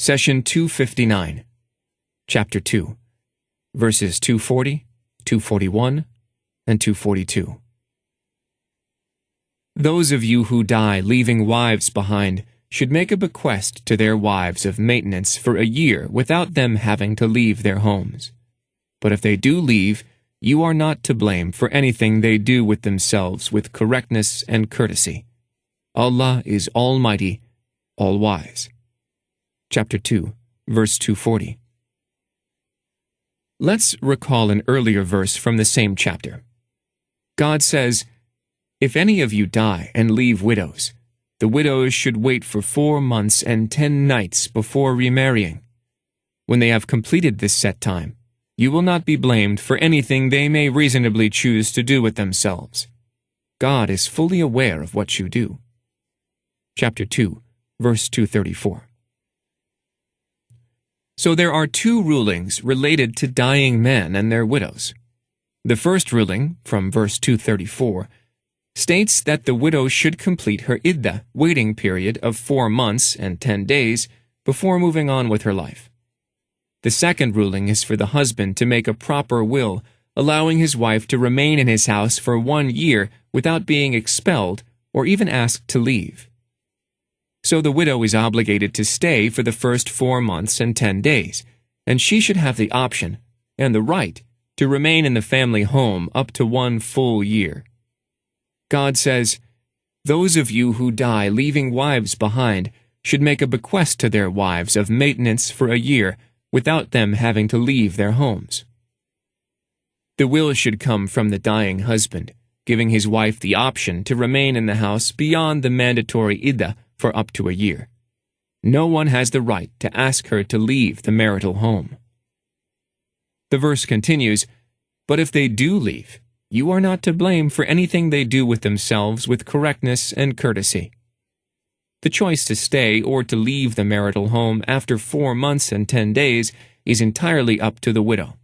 Session 259, Chapter 2, verses 240, 241, and 242. Those of you who die leaving wives behind should make a bequest to their wives of maintenance for a year without them having to leave their homes. But if they do leave, you are not to blame for anything they do with themselves with correctness and courtesy. Allah is Almighty, All-Wise. Chapter 2, verse 240. Let's recall an earlier verse from the same chapter. God says, "If any of you die and leave widows, the widows should wait for 4 months and 10 nights before remarrying. When they have completed this set time, you will not be blamed for anything they may reasonably choose to do with themselves. God is fully aware of what you do." Chapter 2, verse 234. So there are 2 rulings related to dying men and their widows. The first ruling, from verse 234, states that the widow should complete her Iddat waiting period of 4 months and 10 days before moving on with her life. The second ruling is for the husband to make a proper will, allowing his wife to remain in his house for 1 year without being expelled or even asked to leave. So the widow is obligated to stay for the first 4 months and 10 days, and she should have the option and the right to remain in the family home up to 1 full year. God says, "Those of you who die leaving wives behind should make a bequest to their wives of maintenance for a year without them having to leave their homes." The will should come from the dying husband, giving his wife the option to remain in the house beyond the mandatory Iddat for up to a year. No one has the right to ask her to leave the marital home. The verse continues, "But if they do leave, you are not to blame for anything they do with themselves with correctness and courtesy." The choice to stay or to leave the marital home after 4 months and 10 days is entirely up to the widow.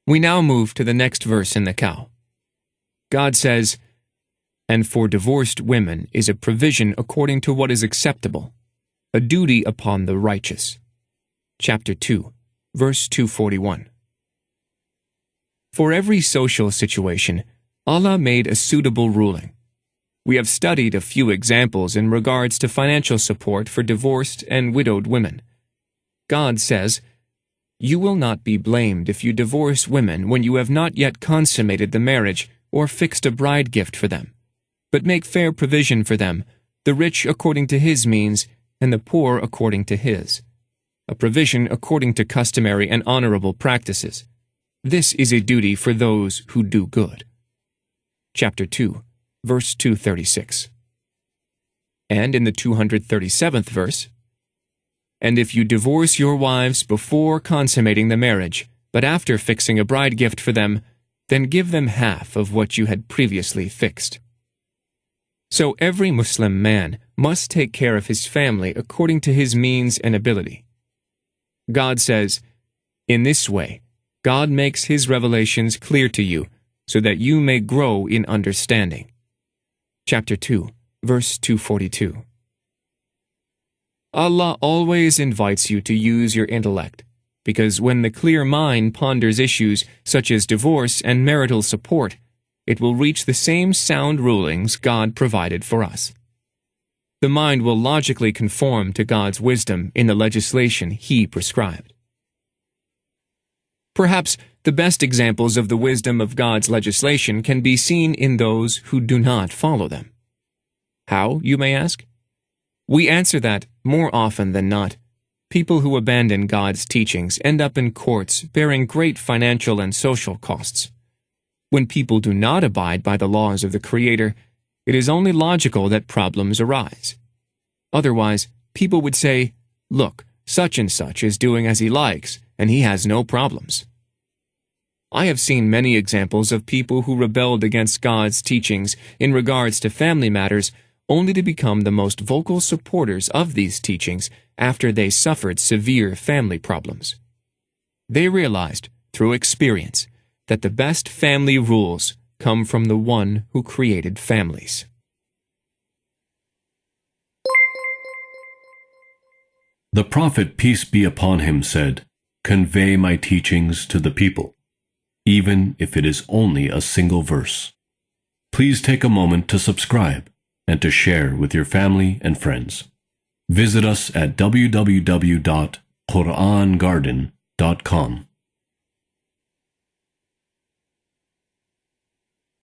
We now move to the next verse in the cow. God says, "And for divorced women is a provision according to what is acceptable, a duty upon the righteous." Chapter 2, verse 241. For every social situation, Allah made a suitable ruling. We have studied a few examples in regards to financial support for divorced and widowed women. God says, "You will not be blamed if you divorce women when you have not yet consummated the marriage or fixed a bride gift for them, but make fair provision for them, the rich according to his means, and the poor according to his. A provision according to customary and honorable practices. This is a duty for those who do good." Chapter 2, verse 236. And in the 237th verse, "And if you divorce your wives before consummating the marriage, but after fixing a bride gift for them, then give them half of what you had previously fixed." So every Muslim man must take care of his family according to his means and ability. God says, "In this way, God makes his revelations clear to you, so that you may grow in understanding." Chapter 2, verse 242. Allah always invites you to use your intellect, because when the clear mind ponders issues such as divorce and marital support, it will reach the same sound rulings God provided for us. The mind will logically conform to God's wisdom in the legislation He prescribed. Perhaps the best examples of the wisdom of God's legislation can be seen in those who do not follow them. How, you may ask? We answer that, more often than not, people who abandon God's teachings end up in courts bearing great financial and social costs. When people do not abide by the laws of the Creator, it is only logical that problems arise. Otherwise, people would say, "Look, such and such is doing as he likes, and he has no problems." I have seen many examples of people who rebelled against God's teachings in regards to family matters only to become the most vocal supporters of these teachings after they suffered severe family problems. They realized, through experience, that the best family rules come from the one who created families. The prophet, peace be upon him, said, "Convey my teachings to the people, even if it is only a single verse." Please take a moment to subscribe and to share with your family and friends. Visit us at www.QURANGARDEN.com.